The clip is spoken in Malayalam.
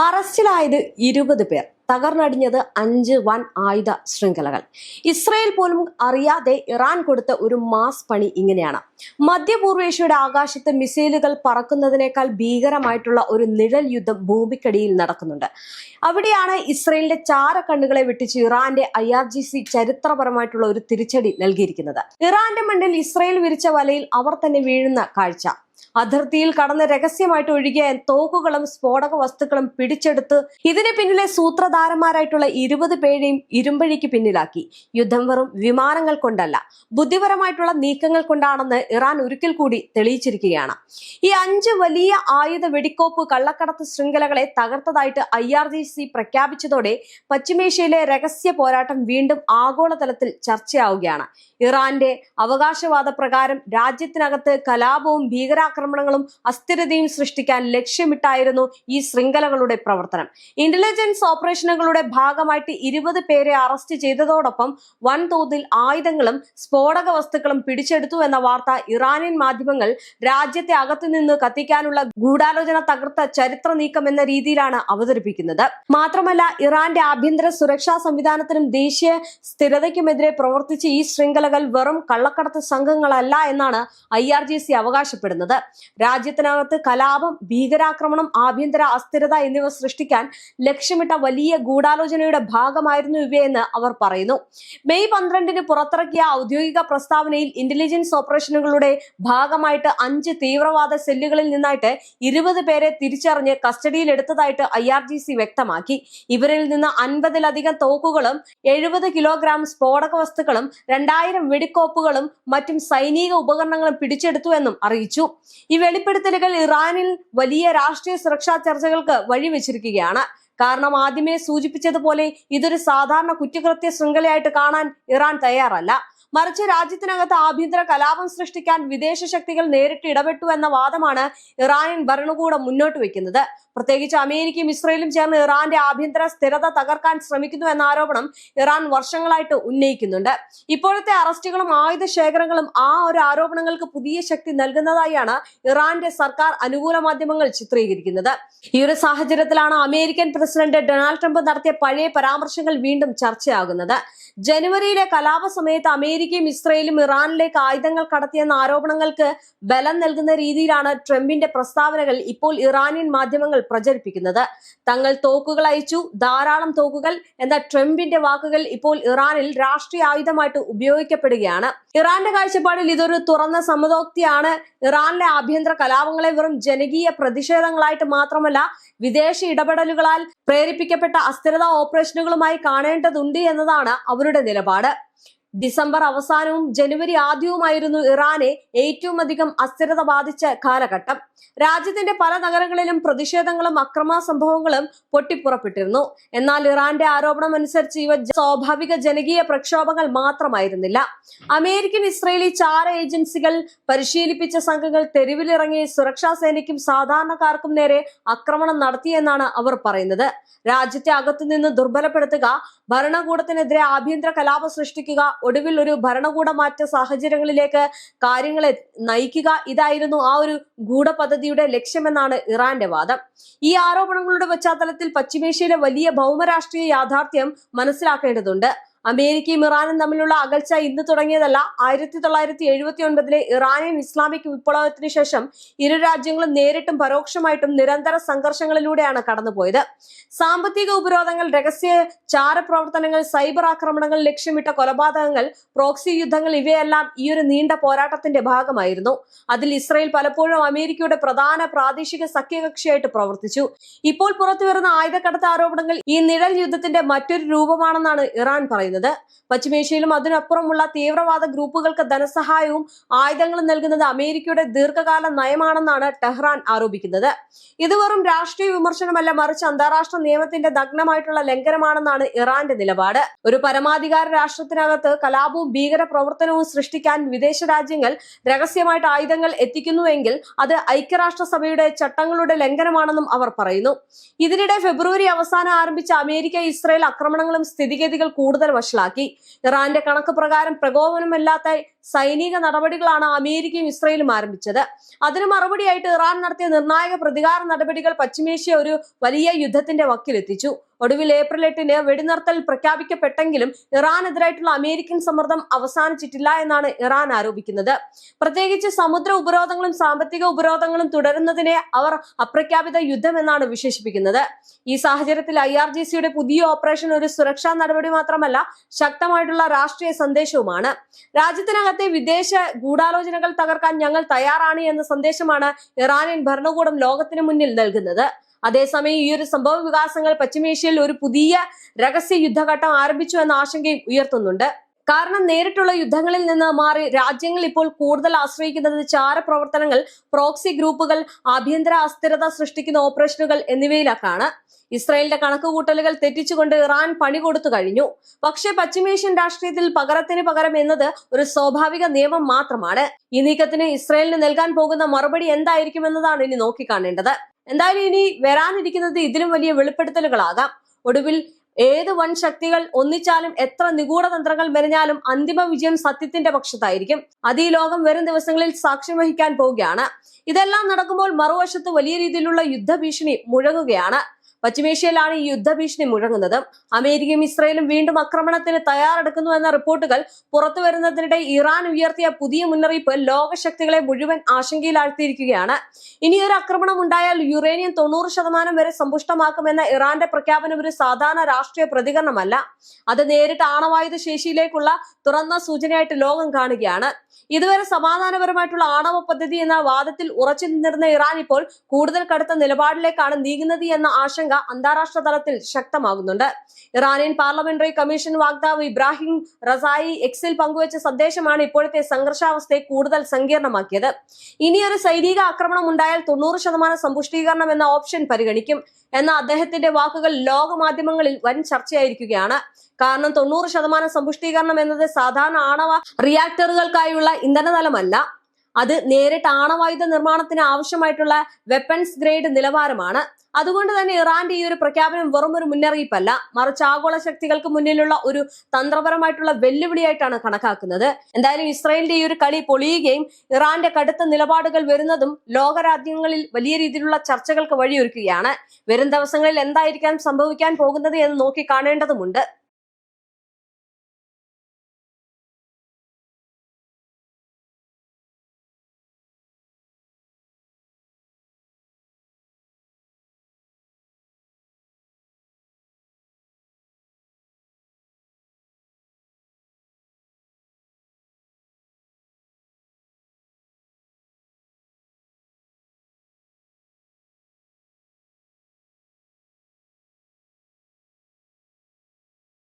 അറസ്റ്റിലായത് 20 പേർ, തകർന്നടിഞ്ഞത് 5 വൻ ആയുധ ശൃംഖലകൾ. ഇസ്രയേൽ പോലും അറിയാതെ ഇറാൻ കൊടുത്ത ഒരു മാസ് പണി ഇങ്ങനെയാണ്. മധ്യപൂർവേഷ്യയുടെ ആകാശത്ത് മിസൈലുകൾ പറക്കുന്നതിനേക്കാൾ ഭീകരമായിട്ടുള്ള ഒരു നിഴൽ യുദ്ധം ഭൂമിക്കടിയിൽ നടക്കുന്നുണ്ട്. അവിടെയാണ് ഇസ്രയേലിന്റെ ചാരക്കണ്ണുകളെ വെട്ടിച്ച് ഇറാന്റെ IRGC ചരിത്രപരമായിട്ടുള്ള ഒരു തിരിച്ചടി നൽകിയിരിക്കുന്നത്. ഇറാന്റെ മണ്ണിൽ ഇസ്രയേൽ വിരിച്ച വലയിൽ അവർ തന്നെ വീഴുന്ന കാഴ്ച. അതിർത്തിയിൽ കടന്ന് രഹസ്യമായിട്ട് ഒഴുകിയ തോക്കുകളും സ്ഫോടക വസ്തുക്കളും പിടിച്ചെടുത്ത് ഇതിന് പിന്നിലെ സൂത്രധാരന്മാരായിട്ടുള്ള 20 പേരെയും ഇരുമ്പഴിക്ക് പിന്നിലാക്കി. യുദ്ധം വെറും വിമാനങ്ങൾ കൊണ്ടല്ല, ബുദ്ധിപരമായിട്ടുള്ള നീക്കങ്ങൾ കൊണ്ടാണെന്ന് ഇറാൻ ഒരിക്കൽ കൂടി തെളിയിച്ചിരിക്കുകയാണ്. ഈ 5 വലിയ ആയുധ വെടിക്കോപ്പ് കള്ളക്കടത്ത് ശൃംഖലകളെ തകർത്തതായിട്ട് IRGC പ്രഖ്യാപിച്ചതോടെ പശ്ചിമേഷ്യയിലെ രഹസ്യ പോരാട്ടം വീണ്ടും ആഗോളതലത്തിൽ ചർച്ചയാവുകയാണ്. ഇറാന്റെ അവകാശവാദ പ്രകാരം രാജ്യത്തിനകത്ത് കലാപവും ഭീകരാക്രമണങ്ങളും അസ്ഥിരതയും സൃഷ്ടിക്കാൻ ലക്ഷ്യമിട്ടായിരുന്നു ഈ ശൃംഖലകളുടെ പ്രവർത്തനം. ഇന്റലിജൻസ് ഓപ്പറേഷനുകളുടെ ഭാഗമായിട്ട് 20 പേരെ അറസ്റ്റ് ചെയ്തതോടൊപ്പം വൻതോതിൽ ആയുധങ്ങളും സ്ഫോടക വസ്തുക്കളും പിടിച്ചെടുത്തു എന്ന വാർത്ത ഇറാനിയൻ മാധ്യമങ്ങൾ രാജ്യത്തെ അകത്തുനിന്ന് കത്തിക്കാനുള്ള ഗൂഢാലോചന തകർത്ത ചരിത്ര നീക്കം എന്ന രീതിയിലാണ് അവതരിപ്പിക്കുന്നത്. മാത്രമല്ല, ഇറാന്റെ ആഭ്യന്തര സുരക്ഷാ സംവിധാനത്തിനും ദേശീയ സ്ഥിരതയ്ക്കുമെതിരെ പ്രവർത്തിച്ച ഈ ശൃംഖലകൾ വെറും കള്ളക്കടത്ത് സംഘങ്ങളല്ല എന്നാണ് IRGC അവകാശപ്പെടുന്നത്. രാജ്യത്തിനകത്ത് കലാപം, ഭീകരാക്രമണം, ആഭ്യന്തര അസ്ഥിരത എന്നിവ സൃഷ്ടിക്കാൻ ലക്ഷ്യമിട്ട വലിയ ഗൂഢാലോചനയുടെ ഭാഗമായിരുന്നു ഇവയെന്ന് അവർ പറയുന്നു. മെയ് 12 പുറത്തിറക്കിയ ഔദ്യോഗിക പ്രസ്താവനയിൽ ഇന്റലിജൻസ് ഓപ്പറേഷനുകളുടെ ഭാഗമായിട്ട് 5 തീവ്രവാദ സെല്ലുകളിൽ നിന്നായിട്ട് 20 പേരെ തിരിച്ചറിഞ്ഞ് കസ്റ്റഡിയിലെടുത്തതായിട്ട് IRGC വ്യക്തമാക്കി. ഇവരിൽ നിന്ന് 50-ലധികം തോക്കുകളും 70 കിലോഗ്രാം സ്ഫോടക വസ്തുക്കളും 2000 വെടിക്കോപ്പുകളും മറ്റും സൈനിക ഉപകരണങ്ങളും പിടിച്ചെടുത്തു എന്നും അറിയിച്ചു. ഈ വെളിപ്പെടുത്തലുകൾ ഇറാനിൽ വലിയ രാഷ്ട്രീയ സുരക്ഷാ ചർച്ചകൾക്ക് വഴിവെച്ചിരിക്കുകയാണ്. കാരണം ആദ്യമേ സൂചിപ്പിച്ചതുപോലെ ഇതൊരു സാധാരണ കുറ്റകൃത്യ ശൃംഖലയായിട്ട് കാണാൻ ഇറാൻ തയ്യാറല്ല. മറിച്ച് രാജ്യത്തിനകത്ത് ആഭ്യന്തര കലാപം സൃഷ്ടിക്കാൻ വിദേശ ശക്തികൾ നേരിട്ട് ഇടപെട്ടു എന്ന വാദമാണ് ഇറാനിയൻ ഭരണകൂടം മുന്നോട്ട് വെക്കുന്നത്. പ്രത്യേകിച്ച് അമേരിക്കയും ഇസ്രയേലും ചേർന്ന് ഇറാന്റെ ആഭ്യന്തര സ്ഥിരത തകർക്കാൻ ശ്രമിക്കുന്നു എന്ന ആരോപണം ഇറാൻ വർഷങ്ങളായിട്ട് ഉന്നയിക്കുന്നുണ്ട്. ഇപ്പോഴത്തെ അറസ്റ്റുകളും ആയുധ ശേഖരങ്ങളും ആ ഒരു ആരോപണങ്ങൾക്ക് പുതിയ ശക്തി നൽകുന്നതായാണ് ഇറാന്റെ സർക്കാർ അനുകൂല മാധ്യമങ്ങൾ ചിത്രീകരിക്കുന്നത്. ഈ ഒരു സാഹചര്യത്തിലാണ് അമേരിക്കൻ പ്രസിഡന്റ് ഡൊണാൾഡ് ട്രംപ് നടത്തിയ പഴയ പരാമർശങ്ങൾ വീണ്ടും ചർച്ചയാകുന്നത്. ജനുവരിയിലെ കലാപ സമയത്ത് അമേരിക്കയും ഇസ്രയേലും ഇറാനിലേക്ക് ആയുധങ്ങൾ കടത്തിയെന്ന ആരോപണങ്ങൾക്ക് ബലം നൽകുന്ന രീതിയിലാണ് ട്രംപിന്റെ പ്രസ്താവനകൾ ഇപ്പോൾ ഇറാനിയൻ മാധ്യമങ്ങൾ പ്രചരിപ്പിക്കുന്നത്. തങ്ങൾ തോക്കുകൾ അയച്ചു, ധാരാളം തോക്കുകൾ എന്ന ട്രംപിന്റെ വാക്കുകൾ ഇപ്പോൾ ഇറാനിൽ രാഷ്ട്രീയ ആയുധമായിട്ട് ഉപയോഗിക്കപ്പെടുകയാണ്. ഇറാന്റെ കാഴ്ചപ്പാടിൽ ഇതൊരു തുറന്ന സമ്മതോക്തിയാണ്. ഇറാനിലെ ആഭ്യന്തര കലാപങ്ങളെ വെറും ജനകീയ പ്രതിഷേധങ്ങളായിട്ട് മാത്രമല്ല, വിദേശ ഇടപെടലുകളാൽ പ്രേരിപ്പിക്കപ്പെട്ട അസ്ഥിരതാ ഓപ്പറേഷനുകളുമായി കാണേണ്ടതുണ്ട് എന്നതാണ് അവരുടെ നിലപാട്. ഡിസംബർ അവസാനവും ജനുവരി ആദ്യവുമായിരുന്നു ഇറാനെ ഏറ്റവും അധികം അസ്ഥിരത ബാധിച്ച കാലഘട്ടം. രാജ്യത്തിന്റെ പല നഗരങ്ങളിലും പ്രതിഷേധങ്ങളും അക്രമ സംഭവങ്ങളും പൊട്ടിപ്പുറപ്പെട്ടിരുന്നു. എന്നാൽ ഇറാന്റെ ആരോപണം അനുസരിച്ച് ഇവ സ്വാഭാവിക ജനകീയ പ്രക്ഷോഭങ്ങൾ മാത്രമായിരുന്നില്ല. അമേരിക്കൻ ഇസ്രയേലി ചാര ഏജൻസികൾ പരിശീലിപ്പിച്ച സംഘങ്ങൾ തെരുവിലിറങ്ങി സുരക്ഷാ സേനയ്ക്കും സാധാരണക്കാർക്കും നേരെ ആക്രമണം നടത്തിയെന്നാണ് അവർ പറയുന്നത്. രാജ്യത്തെ അകത്തുനിന്ന് ദുർബലപ്പെടുത്തുക, ഭരണകൂടത്തിനെതിരെ ആഭ്യന്തര കലാപം സൃഷ്ടിക്കുക, ഒടുവിൽ ഒരു ഭരണകൂട മാറ്റ സാഹചര്യങ്ങളിലേക്ക് കാര്യങ്ങളെ നയിക്കുക, ഇതായിരുന്നു ആ ഒരു ഗൂഢപദ്ധതിയുടെ ലക്ഷ്യമെന്നാണ് ഇറാന്റെ വാദം. ഈ ആരോപണങ്ങളുടെ പശ്ചാത്തലത്തിൽ പശ്ചിമേഷ്യയിലെ വലിയ ഭൗമരാഷ്ട്രീയ യാഥാർത്ഥ്യം മനസ്സിലാക്കേണ്ടതുണ്ട്. അമേരിക്കയും ഇറാനും തമ്മിലുള്ള അകൽച്ച ഇന്ന് തുടങ്ങിയതല്ല. 1979 ഇറാനിയൻ ഇസ്ലാമിക് വിപ്ലവത്തിന് ശേഷം ഇരു രാജ്യങ്ങളും നേരിട്ടും പരോക്ഷമായിട്ടും നിരന്തര സംഘർഷങ്ങളിലൂടെയാണ് കടന്നുപോയത്. സാമ്പത്തിക ഉപരോധങ്ങൾ, രഹസ്യ ചാരപ്രവർത്തനങ്ങൾ, സൈബർ ആക്രമണങ്ങൾ, ലക്ഷ്യമിട്ട കൊലപാതകങ്ങൾ, പ്രോക്സി യുദ്ധങ്ങൾ ഇവയെല്ലാം ഈ ഒരു നീണ്ട പോരാട്ടത്തിന്റെ ഭാഗമായിരുന്നു. അതിൽ ഇസ്രയേൽ പലപ്പോഴും അമേരിക്കയുടെ പ്രധാന പ്രാദേശിക സഖ്യകക്ഷിയായിട്ട് പ്രവർത്തിച്ചു. ഇപ്പോൾ പുറത്തുവരുന്ന ആയുധക്കടത്ത് ആരോപണങ്ങൾ ഈ നിഴൽ യുദ്ധത്തിന്റെ മറ്റൊരു രൂപമാണെന്നാണ് ഇറാൻ പറയുന്നത്. പശ്ചിമേഷ്യയിലും അതിനപ്പുറമുള്ള തീവ്രവാദ ഗ്രൂപ്പുകൾക്ക് ധനസഹായവും ആയുധങ്ങളും നൽകുന്നത് അമേരിക്കയുടെ ദീർഘകാല നയമാണെന്നാണ് ടെഹ്റാൻ ആരോപിക്കുന്നത്. ഇത് വെറും രാഷ്ട്രീയ വിമർശനമല്ല, മറിച്ച് അന്താരാഷ്ട്ര നിയമത്തിന്റെ നഗ്നമായിട്ടുള്ള ലംഘനമാണെന്നാണ് ഇറാന്റെ നിലപാട്. ഒരു പരമാധികാര രാഷ്ട്രത്തിനകത്ത് കലാപവും ഭീകര പ്രവർത്തനവും സൃഷ്ടിക്കാൻ വിദേശ രാജ്യങ്ങൾ രഹസ്യമായിട്ട് ആയുധങ്ങൾ എത്തിക്കുന്നുവെങ്കിൽ അത് ഐക്യരാഷ്ട്രസഭയുടെ ചട്ടങ്ങളുടെ ലംഘനമാണെന്നും അവർ പറയുന്നു. ഇതിനിടെ ഫെബ്രുവരി അവസാനം ആരംഭിച്ച അമേരിക്ക ഇസ്രയേൽ ആക്രമണങ്ങളും സ്ഥിതിഗതികൾ കൂടുതൽ വഷളാക്കി. ഇറാന്റെ കണക്ക് പ്രകാരം പ്രകോപനമില്ലാത്ത സൈനിക നടപടികളാണ് അമേരിക്കയും ഇസ്രയേലും ആരംഭിച്ചത്. അതിന് മറുപടിയായിട്ട് ഇറാൻ നടത്തിയ നിർണായക പ്രതികാര നടപടികൾ പശ്ചിമേഷ്യ ഒരു വലിയ യുദ്ധത്തിന്റെ വക്കിലെത്തിച്ചു. ഒടുവിൽ ഏപ്രിൽ 8-ന് വെടിനിർത്തൽ പ്രഖ്യാപിക്കപ്പെട്ടെങ്കിലും ഇറാനെതിരായിട്ടുള്ള അമേരിക്കൻ സമ്മർദ്ദം അവസാനിച്ചിട്ടില്ല എന്നാണ് ഇറാൻ ആരോപിക്കുന്നത്. പ്രത്യേകിച്ച് സമുദ്ര ഉപരോധങ്ങളും സാമ്പത്തിക ഉപരോധങ്ങളും തുടരുന്നതിനെ അവർ അപ്രഖ്യാപിത യുദ്ധം എന്നാണ് വിശേഷിപ്പിക്കുന്നത്. ഈ സാഹചര്യത്തിൽ IRGCയുടെ പുതിയ ഓപ്പറേഷൻ ഒരു സുരക്ഷാ നടപടി മാത്രമല്ല, ശക്തമായിട്ടുള്ള രാഷ്ട്രീയ സന്ദേശവുമാണ്. രാജ്യത്തിനകത്തെ വിദേശ ഗൂഢാലോചനകൾ തകർക്കാൻ ഞങ്ങൾ തയ്യാറാണ് എന്ന സന്ദേശമാണ് ഇറാനിയൻ ഭരണകൂടം ലോകത്തിന് മുന്നിൽ നൽകുന്നത്. അതേസമയം ഈ ഒരു സംഭവ വികാസങ്ങൾ പശ്ചിമേഷ്യയിൽ ഒരു പുതിയ രഹസ്യ യുദ്ധഘട്ടം ആരംഭിച്ചു എന്ന ആശങ്കയും ഉയർത്തുന്നുണ്ട്. കാരണം നേരിട്ടുള്ള യുദ്ധങ്ങളിൽ നിന്ന് മാറി രാജ്യങ്ങൾ ഇപ്പോൾ കൂടുതൽ ആശ്രയിക്കുന്നത് ചാരപ്രവർത്തനങ്ങൾ, പ്രോക്സി ഗ്രൂപ്പുകൾ, ആഭ്യന്തര അസ്ഥിരത സൃഷ്ടിക്കുന്ന ഓപ്പറേഷനുകൾ എന്നിവയിലൊക്കെയാണ്. ഇസ്രായേലിന്റെ കണക്കുകൂട്ടലുകൾ തെറ്റിച്ചുകൊണ്ട് ഇറാൻ പണി കൊടുത്തു കഴിഞ്ഞു. പക്ഷേ പശ്ചിമേഷ്യൻ രാഷ്ട്രീയത്തിൽ പകരത്തിന് പകരം എന്നത് ഒരു സ്വാഭാവിക നിയമം മാത്രമാണ്. ഈ നീക്കത്തിന് ഇസ്രായേലിന് നൽകാൻ പോകുന്ന മറുപടി എന്തായിരിക്കുമെന്നതാണ് ഇനി നോക്കിക്കാണേണ്ടത്. എന്തായാലും ഇനി വരാനിരിക്കുന്നത് ഇതിലും വലിയ വെളിപ്പെടുത്തലുകളാകാം. ഒടുവിൽ ഏത് വൻ ശക്തികൾ ഒന്നിച്ചാലും എത്ര നിഗൂഢ തന്ത്രങ്ങൾ മെനഞ്ഞാലും അന്തിമ വിജയം സത്യത്തിന്റെ പക്ഷത്തായിരിക്കും. അത് ഈ ലോകം വരും ദിവസങ്ങളിൽ സാക്ഷ്യം വഹിക്കാൻ പോവുകയാണ്. ഇതെല്ലാം നടക്കുമ്പോൾ മറുവശത്ത് വലിയ രീതിയിലുള്ള യുദ്ധഭീഷണി മുഴങ്ങുകയാണ്. പശ്ചിമേഷ്യയിലാണ് ഈ യുദ്ധഭീഷണി മുഴങ്ങുന്നത്. അമേരിക്കയും ഇസ്രയേലും വീണ്ടും ആക്രമണത്തിന് തയ്യാറെടുക്കുന്നു എന്ന റിപ്പോർട്ടുകൾ പുറത്തു വരുന്നതിനിടെ ഇറാൻ ഉയർത്തിയ പുതിയ മുന്നറിയിപ്പ് ലോകശക്തികളെ മുഴുവൻ ആശങ്കയിലാഴ്ത്തിയിരിക്കുകയാണ്. ഇനിയൊരു ആക്രമണം ഉണ്ടായാൽ യുറേനിയം 90% വരെ സമ്പുഷ്ടമാക്കുമെന്ന ഇറാന്റെ പ്രഖ്യാപനം ഒരു സാധാരണ രാഷ്ട്രീയ പ്രതികരണമല്ല. അത് നേരിട്ട് ആണവായുധ ശേഷിയിലേക്കുള്ള തുറന്ന സൂചനയായിട്ട് ലോകം കാണുകയാണ്. ഇതുവരെ സമാധാനപരമായിട്ടുള്ള ആണവ പദ്ധതി എന്ന വാദത്തിൽ ഉറച്ചു നിന്നിരുന്ന ഇറാൻ ഇപ്പോൾ കൂടുതൽ കടുത്ത നിലപാടിലേക്കാണ് നീങ്ങുന്നത് എന്ന ആശങ്ക അന്താരാഷ്ട്ര തലത്തിൽ ശക്തമാകുന്നുണ്ട്. ഇറാനിയൻ പാർലമെന്ററി കമ്മീഷൻ വക്താവ് ഇബ്രാഹിം റസായി എക്സിൽ പങ്കുവച്ച സന്ദേശമാണ് ഇപ്പോഴത്തെ സംഘർഷാവസ്ഥയെ കൂടുതൽ സങ്കീർണമാക്കിയത്. ഇനിയൊരു സൈനിക ആക്രമണം ഉണ്ടായാൽ 90% സമ്പുഷ്ടീകരണം എന്ന ഓപ്ഷൻ പരിഗണിക്കും എന്ന അദ്ദേഹത്തിന്റെ വാക്കുകൾ ലോക മാധ്യമങ്ങളിൽ വൻ ചർച്ചയായിരിക്കുകയാണ്. കാരണം 90% സമ്പുഷ്ടീകരണം എന്നത് സാധാരണ ആണവ റിയാക്ടറുകൾക്കായുള്ള ഇന്ധനതലമല്ല. അത് നേരിട്ട് ആണവായുധ നിർമ്മാണത്തിന് ആവശ്യമായിട്ടുള്ള വെപ്പൺസ് ഗ്രേഡ് നിലവാരമാണ്. അതുകൊണ്ട് തന്നെ ഇറാന്റെ ഈ ഒരു പ്രഖ്യാപനം വെറും ഒരു മുന്നറിയിപ്പല്ല, മറിച്ച് ആഗോള ശക്തികൾക്ക് മുന്നിലുള്ള ഒരു തന്ത്രപരമായിട്ടുള്ള വെല്ലുവിളിയായിട്ടാണ് കണക്കാക്കുന്നത്. എന്തായാലും ഇസ്രായേലിന്റെ ഈ ഒരു കളി പൊളിയുകയും ഇറാന്റെ കടുത്ത നിലപാടുകൾ വരുന്നതും ലോകരാജ്യങ്ങളിൽ വലിയ രീതിയിലുള്ള ചർച്ചകൾക്ക് വഴിയൊരുക്കുകയാണ്. വരും ദിവസങ്ങളിൽ എന്തായിരിക്കാം സംഭവിക്കാൻ പോകുന്നത് എന്ന് നോക്കി കാണേണ്ടതുമുണ്ട്.